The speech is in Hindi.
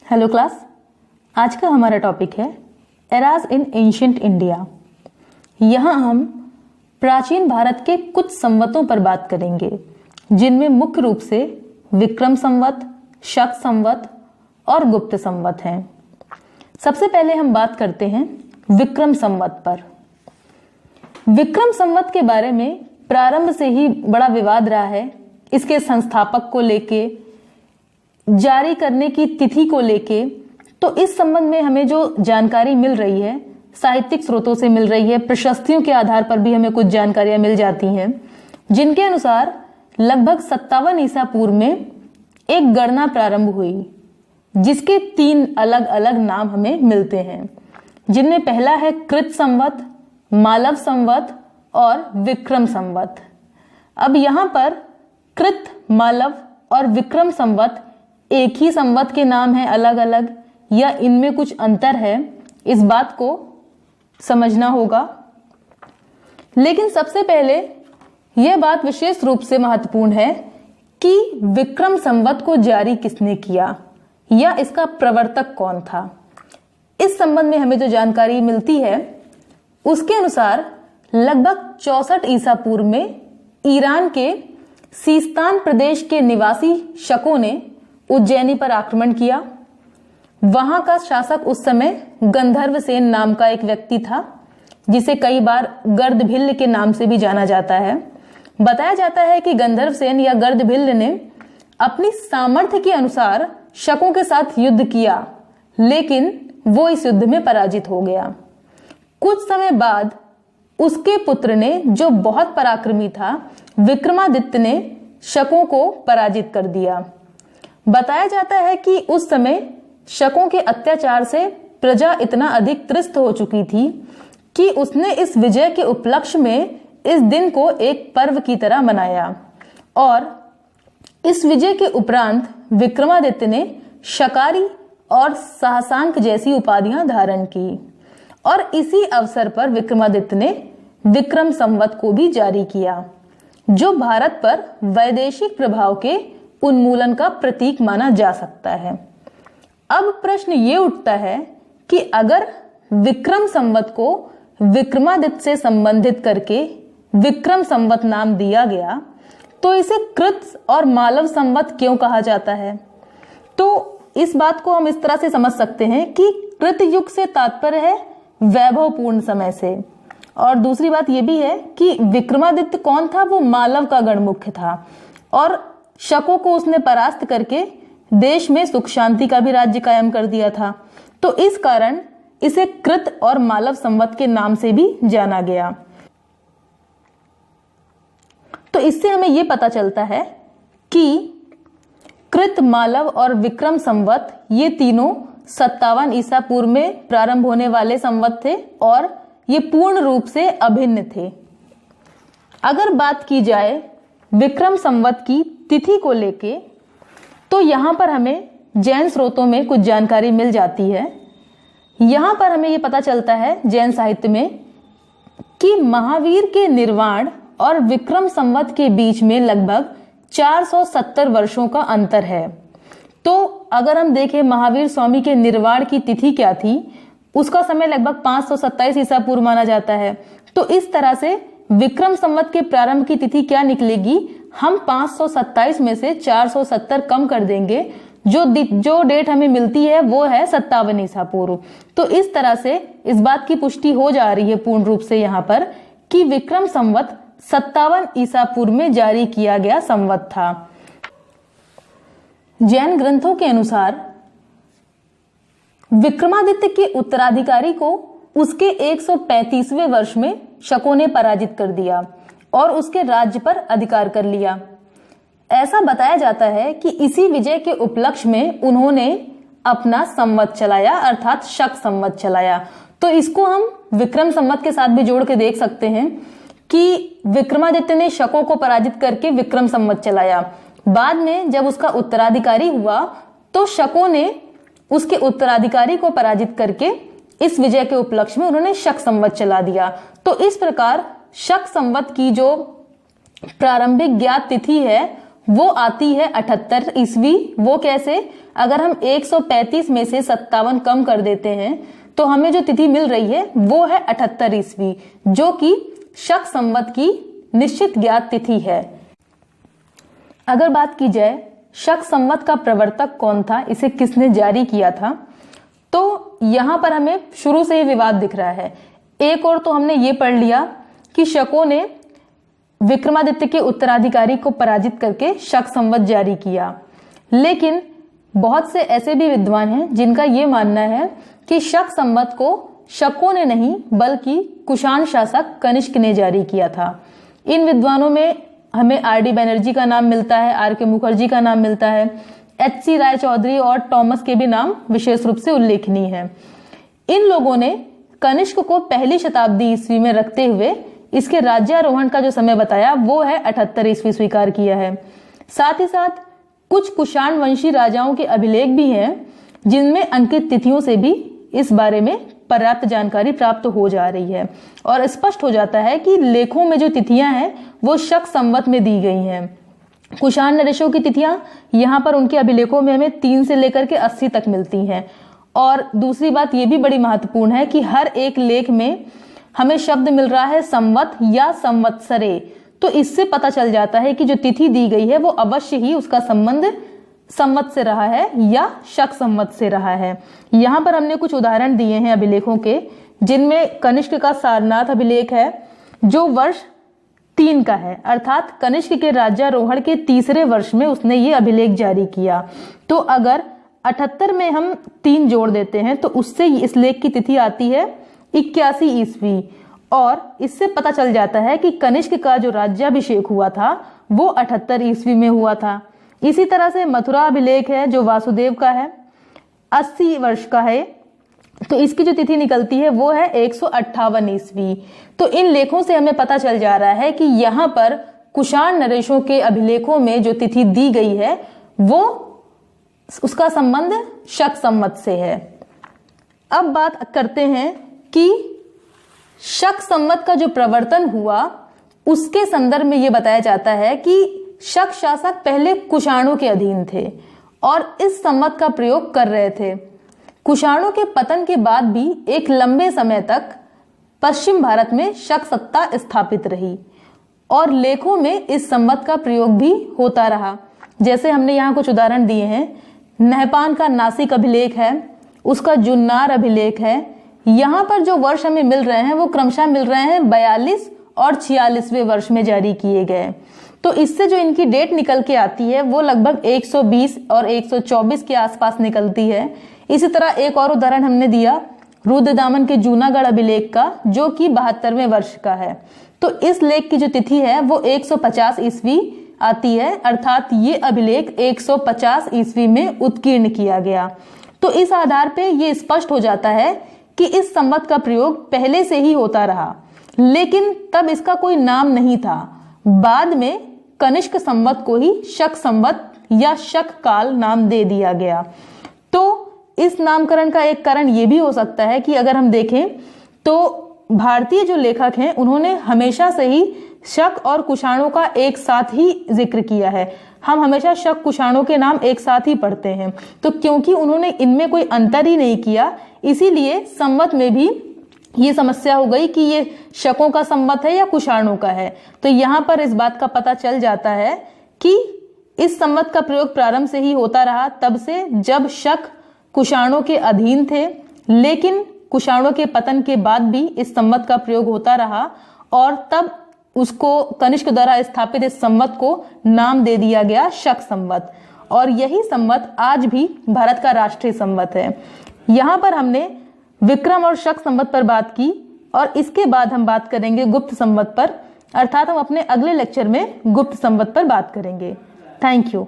Hello class. आज का हमारा टॉपिक है एराज इन एंशिएंट इंडिया। यहाँ हम प्राचीन भारत के कुछ संवतों पर बात करेंगे, जिनमें मुख्य रूप से विक्रम संवत, शक संवत और गुप्त संवत हैं। सबसे पहले हम बात करते हैं विक्रम संवत पर। विक्रम संवत के बारे में प्रारंभ से ही बड़ा विवाद रहा है। इसके संस्थापक को लेके, जारी करने की तिथि को लेके, तो इस संबंध में हमें जो जानकारी मिल रही है साहित्यिक स्रोतों से मिल रही है, प्रशस्तियों के आधार पर भी हमें कुछ जानकारियां मिल जाती हैं, जिनके अनुसार लगभग 57 ईसा पूर्व में एक गणना प्रारंभ हुई, जिसके 3 अलग अलग नाम हमें मिलते हैं, जिनमें पहला है कृत संवत, मालव संवत और विक्रम संवत। अब यहां पर कृत, मालव और विक्रम संवत एक ही संवत के नाम है अलग अलग, या इनमें कुछ अंतर है, इस बात को समझना होगा। लेकिन सबसे पहले यह बात विशेष रूप से महत्वपूर्ण है कि विक्रम संवत को जारी किसने किया या इसका प्रवर्तक कौन था। इस संबंध में हमें जो जानकारी मिलती है उसके अनुसार लगभग 64 ईसा पूर्व में ईरान के सीस्तान प्रदेश के निवासी शकों ने उज्जैनी पर आक्रमण किया। वहां का शासक उस समय गंधर्वसेन नाम का एक व्यक्ति था, जिसे कई बार गर्दभिल्ल के नाम से भी जाना जाता है। बताया जाता है कि गंधर्वसेन या गर्दभिल्ल ने अपनी सामर्थ्य के अनुसार शकों के साथ युद्ध किया, लेकिन वो इस युद्ध में पराजित हो गया। कुछ समय बाद उसके पुत्र ने, जो बहुत पराक्रमी था, विक्रमादित्य ने शकों को पराजित कर दिया। बताया जाता है कि उस समय शकों के अत्याचार से प्रजा इतना अधिक त्रस्त हो चुकी थी कि उसने इस विजय के उपलक्ष्य में इस दिन को एक पर्व की तरह मनाया, और इस विजय के उपरांत विक्रमादित्य ने शकारी और साहसांक जैसी उपाधियां धारण की, और इसी अवसर पर विक्रमादित्य ने विक्रम संवत को भी जारी किया, जो भारत पर वैदेशिक प्रभाव के उन्मूलन का प्रतीक माना जा सकता है। अब प्रश्न ये उठता है कि अगर विक्रम संवत को विक्रमादित्य से संबंधित करके विक्रम संवत नाम दिया गया, तो इसे कृत और मालव संवत क्यों कहा जाता है? तो इस बात को हम इस तरह से समझ सकते हैं कि कृत युग से तात्पर्य है वैभवपूर्ण समय से, और दूसरी बात यह भी है कि विक्रमादित्य कौन था? वो मालव का गणमुख्य था, और शकों को उसने परास्त करके देश में सुख शांति का भी राज्य कायम कर दिया था। तो इस कारण इसे कृत और मालव संवत के नाम से भी जाना गया। तो इससे हमें यह पता चलता है कि कृत, मालव और विक्रम संवत ये तीनों 57 ईसा पूर्व में प्रारंभ होने वाले संवत थे, और ये पूर्ण रूप से अभिन्न थे। अगर बात की जाए विक्रम संवत की तिथि को लेके, तो यहां पर हमें जैन स्रोतों में कुछ जानकारी मिल जाती है। यहां पर हमें यह पता चलता है जैन साहित्य में कि महावीर के निर्वाण और विक्रम संवत के बीच में लगभग 470 वर्षों का अंतर है। तो अगर हम देखें महावीर स्वामी के निर्वाण की तिथि क्या थी, उसका समय लगभग 527 ईसा पूर्व माना जाता है। तो इस तरह से विक्रम संवत के प्रारंभ की तिथि क्या निकलेगी? हम 527 में से 470 कम कर देंगे, जो डेट हमें मिलती है वो है 57 ईसा पूर्व। तो इस तरह से इस बात की पुष्टि हो जा रही है पूर्ण रूप से यहाँ पर कि विक्रम संवत 57 ईसा पूर्व में जारी किया गया संवत था। जैन ग्रंथों के अनुसार विक्रमादित्य के उत्तराधिकारी को उसके 135वें वर्ष में शकों ने पराजित कर दिया और उसके राज्य पर अधिकार कर लिया। ऐसा बताया जाता है कि इसी विजय के उपलक्ष्य में उन्होंने अपना संवत चलाया, अर्थात शक संवत चलाया। तो इसको हम विक्रम संवत के साथ भी जोड़ के देख सकते हैं कि विक्रमादित्य ने शकों को पराजित करके विक्रम संवत चलाया। बाद में जब उसका उत्तराधिकारी हुआ तो शकों ने उसके उत्तराधिकारी को पराजित करके इस विजय के उपलक्ष्य में उन्होंने शक संवत चला दिया। तो इस प्रकार शक संवत की जो प्रारंभिक ज्ञात तिथि है वो आती है 78 ईस्वी। वो कैसे? अगर हम 135 में से 57 कम कर देते हैं तो हमें जो तिथि मिल रही है वो है 78 ईस्वी, जो कि शक संवत की निश्चित ज्ञात तिथि है। अगर बात की जाए शक संवत का प्रवर्तक कौन था, इसे किसने जारी किया था, तो यहां पर हमें शुरू से ही विवाद दिख रहा है। एक और तो हमने ये पढ़ लिया कि शकों ने विक्रमादित्य के उत्तराधिकारी को पराजित करके शक संवत जारी किया, लेकिन बहुत से ऐसे भी विद्वान हैं जिनका ये मानना है कि शक संवत को शकों ने नहीं बल्कि कुषाण शासक कनिष्क ने जारी किया था। इन विद्वानों में हमें आर.डी. बैनर्जी का नाम मिलता है, आर.के. मुखर्जी का नाम मिलता है, एच.सी. राय चौधरी और टॉमस के भी नाम विशेष रूप से उल्लेखनीय है। इन लोगों ने कनिष्क को पहली शताब्दी ईस्वी में रखते हुए इसके राज्यारोहण का जो समय बताया वो है 78 ईस्वी स्वीकार किया है। साथ ही साथ कुछ कुषाण वंशी राजाओं के अभिलेख भी हैं जिनमें अंकित तिथियों से भी इस बारे में पर्याप्त जानकारी प्राप्त हो जा रही है और स्पष्ट हो जाता है कि लेखों में जो तिथियां हैं वो शक संवत में दी गई हैं। कुषाण नरेशों की तिथियां यहाँ पर उनके अभिलेखों में हमें 3 से लेकर के 80 तक मिलती हैं। और दूसरी बात ये भी बड़ी महत्वपूर्ण है कि हर एक लेख में हमें शब्द मिल रहा है संवत या संवत्सरे, तो इससे पता चल जाता है कि जो तिथि दी गई है वो अवश्य ही उसका संबंध संवत से रहा है या शक संवत से रहा है। यहाँ पर हमने कुछ उदाहरण दिए हैं अभिलेखों के, जिनमें कनिष्क का सारनाथ अभिलेख है जो वर्ष 3 का है, अर्थात कनिष्क के राज्यारोहण के 3रे वर्ष में उसने ये अभिलेख जारी किया। तो अगर 78 में हम 3 जोड़ देते हैं तो उससे इस लेख की तिथि आती है 81 ईस्वी, और इससे पता चल जाता है कि कनिष्क का जो राज्याभिषेक हुआ था वो 78 ईस्वी में हुआ था। इसी तरह से मथुरा अभिलेख है जो वासुदेव का है, 80 वर्ष का है, तो इसकी जो तिथि निकलती है वो है 158 ईस्वी। तो इन लेखों से हमें पता चल जा रहा है कि यहाँ पर कुषाण नरेशों के अभिलेखों में जो तिथि दी गई है वो उसका संबंध शक संवत से है। अब बात करते हैं कि शक संवत का जो प्रवर्तन हुआ उसके संदर्भ में यह बताया जाता है कि शक शासक पहले कुषाणों के अधीन थे और इस संवत का प्रयोग कर रहे थे। कुषाणों के पतन के बाद भी एक लंबे समय तक पश्चिम भारत में शक सत्ता स्थापित रही और लेखों में इस संवत का प्रयोग भी होता रहा। जैसे हमने यहाँ कुछ उदाहरण दिए हैं, नहपान का नासिक अभिलेख है, उसका जुन्नार अभिलेख है। यहाँ पर जो वर्ष हमें मिल रहे हैं वो क्रमशः मिल रहे हैं 42 और 46वें वर्ष में जारी किए गए। तो इससे जो इनकी डेट निकल के आती है वो लगभग 120 और 124 के आसपास निकलती है। इसी तरह एक और उदाहरण हमने दिया रुद्रदामन के जूनागढ़ अभिलेख का, जो कि 72वें वर्ष का है। तो इस लेख की जो तिथि है वो 150 ईस्वी आती है, अर्थात ये अभिलेख 150 ईस्वी में उत्कीर्ण किया गया। तो इस आधार पे ये स्पष्ट हो जाता है कि इस संवत का प्रयोग पहले से ही होता रहा, लेकिन तब इसका कोई नाम नहीं था। बाद में कनिष्क संवत को ही शक संवत या शक काल नाम दे दिया गया। तो इस नामकरण का एक कारण यह भी हो सकता है कि अगर हम देखें तो भारतीय जो लेखक हैं उन्होंने हमेशा से ही शक और कुषाणों का एक साथ ही जिक्र किया है। हम हमेशा शक कुषाणों के नाम एक साथ ही पढ़ते हैं, तो क्योंकि उन्होंने इनमें कोई अंतर ही नहीं किया, इसीलिए संवत में भी ये समस्या हो गई कि ये शकों का संवत है या कुषाणों का है। तो यहाँ पर इस बात का पता चल जाता है कि इस संवत का प्रयोग प्रारंभ से ही होता रहा, तब से जब शक कुषाणों के अधीन थे, लेकिन कुषाणों के पतन के बाद भी इस संवत का प्रयोग होता रहा और तब उसको कनिष्क द्वारा स्थापित इस संवत को नाम दे दिया गया शक संवत, और यही संवत आज भी भारत का राष्ट्रीय संवत है। यहाँ पर हमने विक्रम और शक संवत पर बात की और इसके बाद हम बात करेंगे गुप्त संवत पर, अर्थात हम अपने अगले लेक्चर में गुप्त संवत पर बात करेंगे। Thank you.